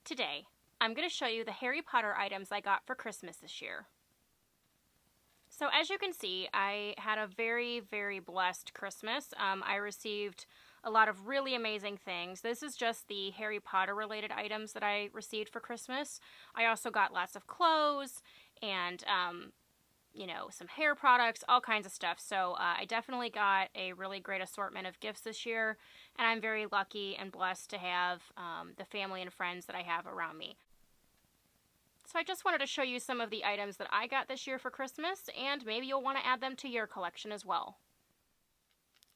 Today, I'm going to show you the Harry Potter items I got for Christmas this year. So as you can see, I had a very, very blessed Christmas. I received a lot of really amazing things. This is just the Harry Potter related items that I received for Christmas. I also got lots of clothes and, some hair products, all kinds of stuff. So I definitely got a really great assortment of gifts this year, and I'm very lucky and blessed to have the family and friends that I have around me. So I just wanted to show you some of the items that I got this year for Christmas, and maybe you'll want to add them to your collection as well.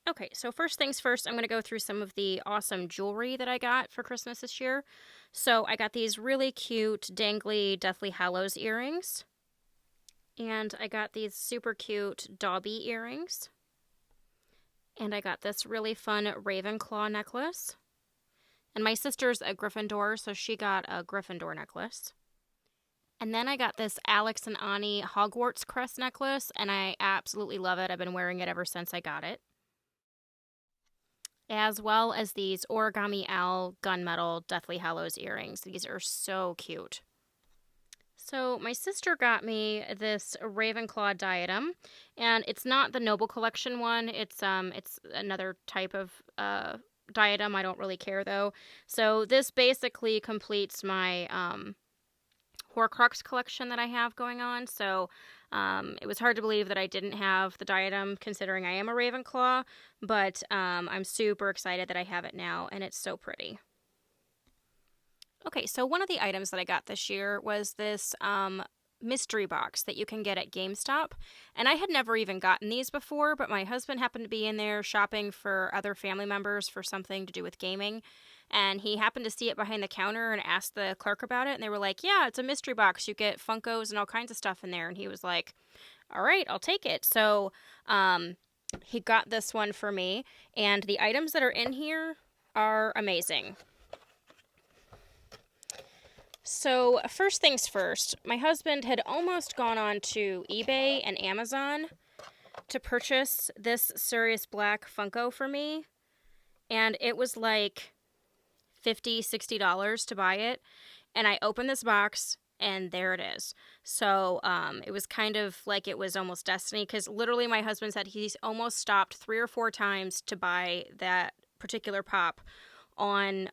Okay, so first things first, I'm going to go through some of the awesome jewelry that I got for Christmas this year. So I got these really cute, dangly, Deathly Hallows earrings. And I got these super cute Dobby earrings. And I got this really fun Ravenclaw necklace. And my sister's a Gryffindor, so she got a Gryffindor necklace. And then I got this Alex and Ani Hogwarts crest necklace, and I absolutely love it. I've been wearing it ever since I got it. As well as these Origami Owl Gunmetal Deathly Hallows earrings. These are so cute. So my sister got me this Ravenclaw diadem, and it's not the Noble Collection one. It's another type of diadem. I don't really care though. So this basically completes my Horcrux collection that I have going on. So it was hard to believe that I didn't have the diadem, considering I am a Ravenclaw, but I'm super excited that I have it now, and it's so pretty. Okay, so one of the items that I got this year was this mystery box that you can get at GameStop. And I had never even gotten these before, but my husband happened to be in there shopping for other family members for something to do with gaming. And he happened to see it behind the counter and asked the clerk about it. And they were like, yeah, it's a mystery box. You get Funkos and all kinds of stuff in there. And he was like, all right, I'll take it. So he got this one for me. And the items that are in here are amazing. So first things first, my husband had almost gone on to eBay and Amazon to purchase this Sirius Black Funko for me, and it was like $50, $60 to buy it, and I opened this box, and there it is. So it was kind of like it was almost destiny, because literally my husband said he's almost stopped 3 or 4 times to buy that particular pop on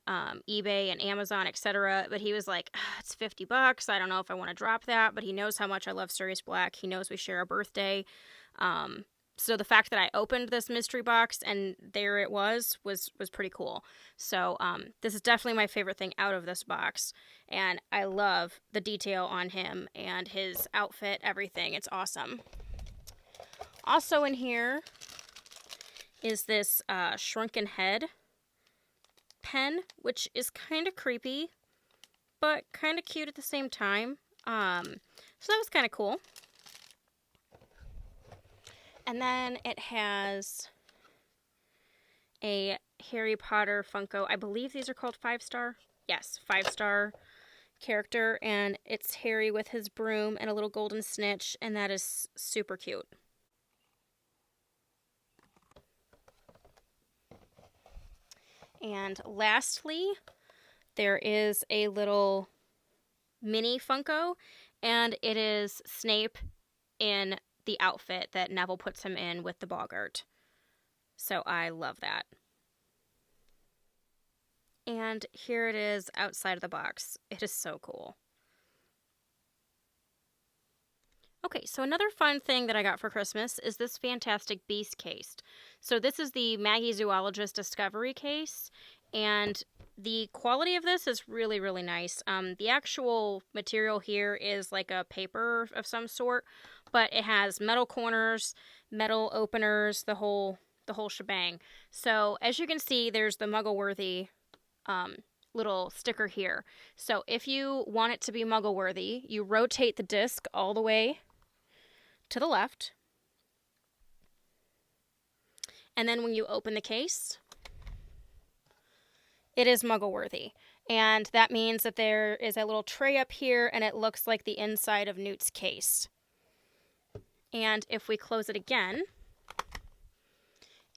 eBay and Amazon, etc. But he was like, it's $50. I don't know if I want to drop that, but he knows how much I love Sirius Black. He knows we share a birthday. So the fact that I opened this mystery box and there it was pretty cool. So this is definitely my favorite thing out of this box. And I love the detail on him and his outfit, everything. It's awesome. Also in here is this shrunken head pen, which is kind of creepy, but kind of cute at the same time. So that was kind of cool. And then it has a Harry Potter Funko. I believe these are called 5-star. Yes, 5-star character, and it's Harry with his broom and a little golden snitch, and that is super cute. And lastly, there is a little mini Funko, and it is Snape in the outfit that Neville puts him in with the Boggart. So I love that. And here it is outside of the box. It is so cool. Okay, so another fun thing that I got for Christmas is this Fantastic Beast case. So this is the Magizoologist Discovery case, and the quality of this is really, really nice. The actual material here is like a paper of some sort, but it has metal corners, metal openers, the whole shebang. So as you can see, there's the Muggle-worthy little sticker here. So if you want it to be Muggle-worthy, you rotate the disc all the way to the left, and then when you open the case, it is Muggle-worthy. And that means that there is a little tray up here, and it looks like the inside of Newt's case. And if we close it again,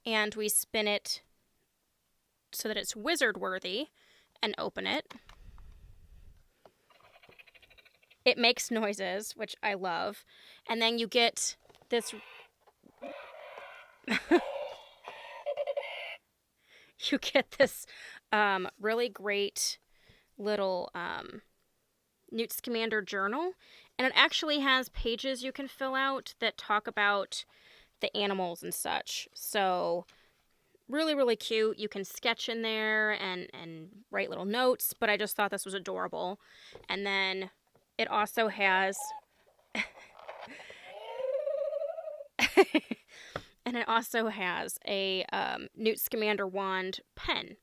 and we spin it so that it's wizard-worthy, and open it, It makes noises, which I love. And then you get this... you get this really great little Newt Scamander journal. And it actually has pages you can fill out that talk about the animals and such. So really, really cute. You can sketch in there and write little notes, but I just thought this was adorable. And then it also has... and it also has a Newt Scamander wand pen.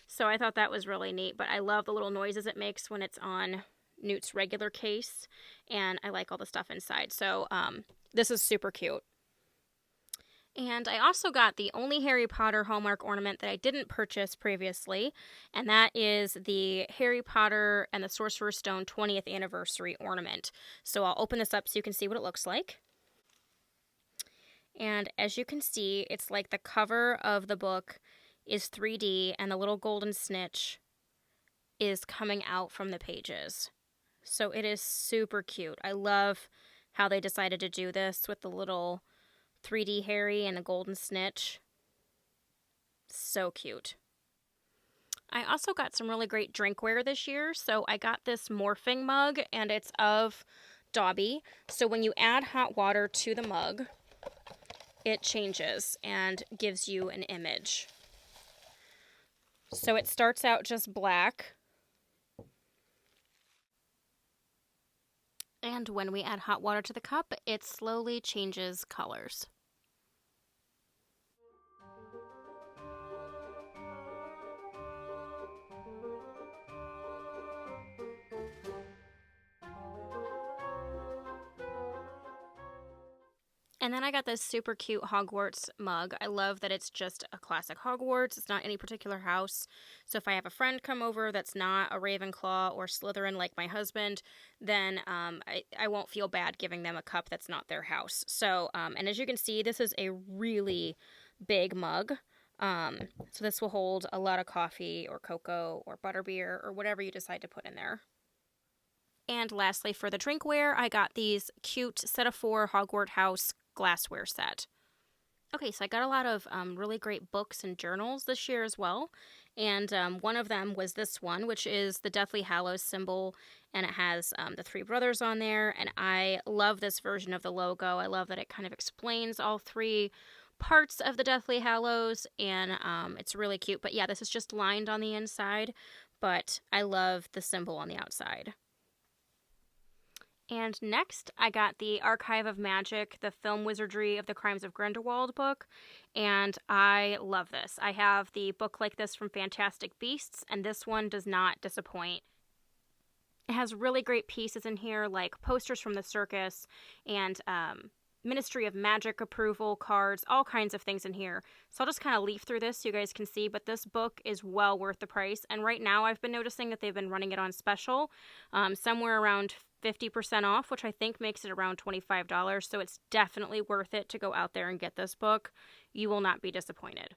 So I thought that was really neat, but I love the little noises it makes when it's on Newt's regular case, and I like all the stuff inside. So this is super cute. And I also got the only Harry Potter Hallmark ornament that I didn't purchase previously, and that is the Harry Potter and the Sorcerer's Stone 20th Anniversary ornament. So I'll open this up so you can see what it looks like. And as you can see, it's like the cover of the book is 3D, and the little golden snitch is coming out from the pages. So it is super cute. I love how they decided to do this with the little 3D Harry and a golden snitch. So cute. I also got some really great drinkware this year. So I got this morphing mug, and it's of Dobby. So when you add hot water to the mug, it changes and gives you an image. So it starts out just black. And when we add hot water to the cup, it slowly changes colors. And then I got this super cute Hogwarts mug. I love that it's just a classic Hogwarts. It's not any particular house. So if I have a friend come over that's not a Ravenclaw or Slytherin like my husband, then I won't feel bad giving them a cup that's not their house. So, and as you can see, this is a really big mug. So this will hold a lot of coffee or cocoa or butterbeer or whatever you decide to put in there. And lastly, for the drinkware, I got these cute set of 4 Hogwarts House glassware set. Okay, so I got a lot of really great books and journals this year as well. And one of them was this one, which is the Deathly Hallows symbol. And it has the 3 brothers on there. And I love this version of the logo. I love that it kind of explains all 3 parts of the Deathly Hallows. And it's really cute. But yeah, this is just lined on the inside. But I love the symbol on the outside. And next, I got the Archive of Magic, the Film Wizardry of the Crimes of Grindewald book, and I love this. I have the book like this from Fantastic Beasts, and this one does not disappoint. It has really great pieces in here, like posters from the circus, and Ministry of Magic approval cards, all kinds of things in here. So I'll just kind of leaf through this so you guys can see, but this book is well worth the price, and right now I've been noticing that they've been running it on special, somewhere around 50% off, which I think makes it around $25, so it's definitely worth it to go out there and get this book. You will not be disappointed.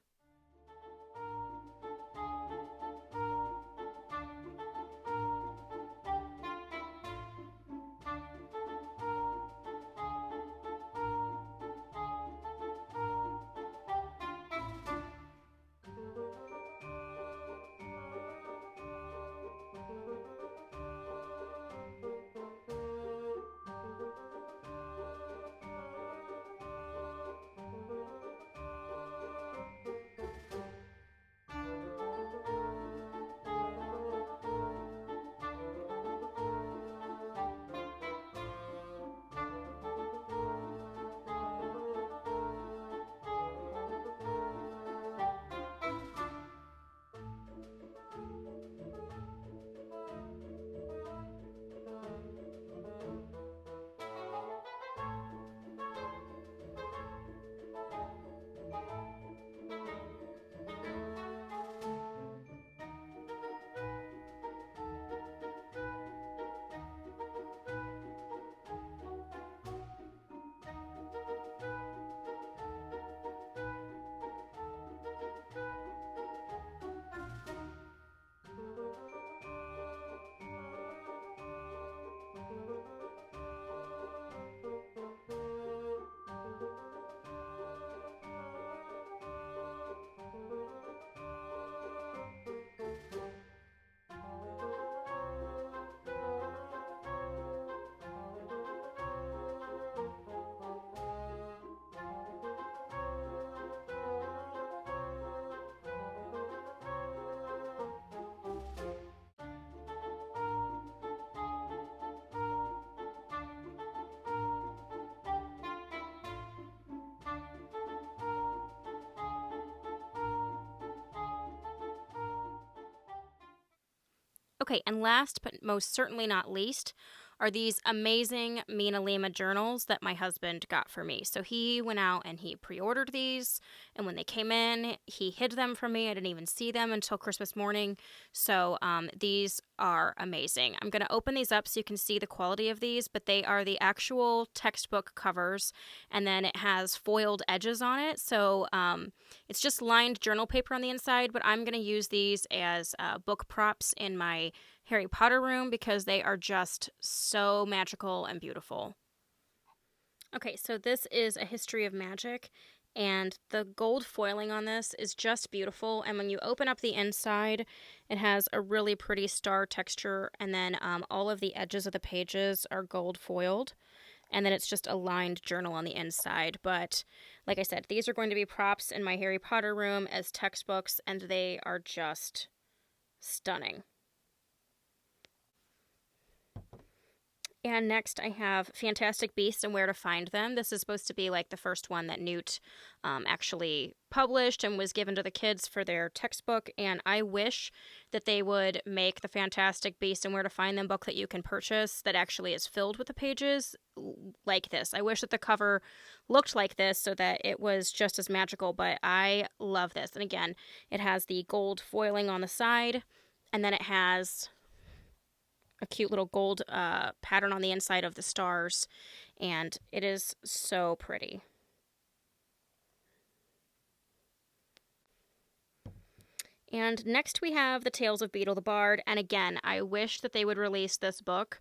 Okay, and last but most certainly not least are these amazing Mina Lima journals that my husband got for me. So he went out and he pre-ordered these, and when they came in, he hid them from me. I didn't even see them until Christmas morning. So these are amazing. I'm going to open these up so you can see the quality of these, but they are the actual textbook covers, and then it has foiled edges on it. So it's just lined journal paper on the inside, but I'm going to use these as book props in my Harry Potter room because they are just so magical and beautiful. Okay, so this is A History of Magic, and the gold foiling on this is just beautiful. And when you open up the inside, it has a really pretty star texture, and then all of the edges of the pages are gold foiled. And then it's just a lined journal on the inside. But like I said, these are going to be props in my Harry Potter room as textbooks, and they are just stunning. And next I have Fantastic Beasts and Where to Find Them. This is supposed to be like the first one that Newt actually published and was given to the kids for their textbook. And I wish that they would make the Fantastic Beasts and Where to Find Them book that you can purchase that actually is filled with the pages like this. I wish that the cover looked like this so that it was just as magical, but I love this. And again, it has the gold foiling on the side, and then it has a cute little gold pattern on the inside of the stars, and it is so pretty. And next we have The Tales of Beetle the Bard, and again, I wish that they would release this book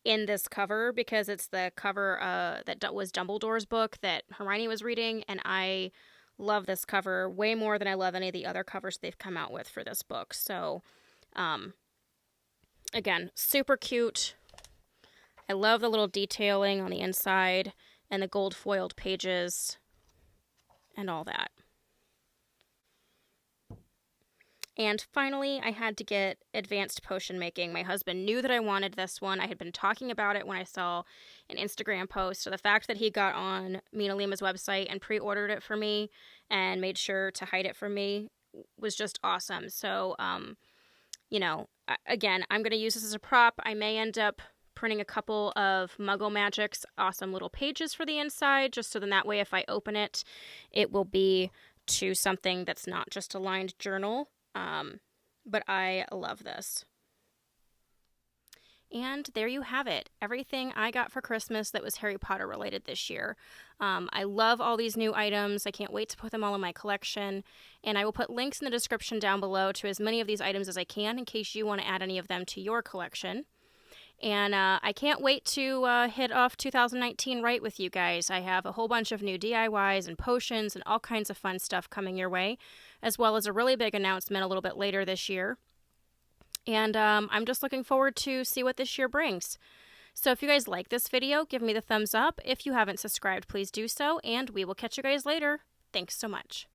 in this cover because it's the cover that was Dumbledore's book that Hermione was reading, and I love this cover way more than I love any of the other covers they've come out with for this book. So, again, super cute. I love the little detailing on the inside and the gold foiled pages and all that. And finally, I had to get Advanced Potion Making. My husband knew that I wanted this one. I had been talking about it when I saw an Instagram post. So the fact that he got on Mina Lima's website and pre-ordered it for me and made sure to hide it from me was just awesome. So, you know, again, I'm going to use this as a prop. I may end up printing a couple of Muggle Magic's awesome little pages for the inside, just so then that way if I open it, it will be to something that's not just a lined journal. But I love this. And there you have it. Everything I got for Christmas that was Harry Potter related this year. I love all these new items. I can't wait to put them all in my collection. And I will put links in the description down below to as many of these items as I can in case you want to add any of them to your collection. And I can't wait to hit off 2019 right with you guys. I have a whole bunch of new DIYs and potions and all kinds of fun stuff coming your way, as well as a really big announcement a little bit later this year. And I'm just looking forward to see what this year brings. So if you guys like this video, give me the thumbs up. If you haven't subscribed, please do so, and we will catch you guys later. Thanks so much.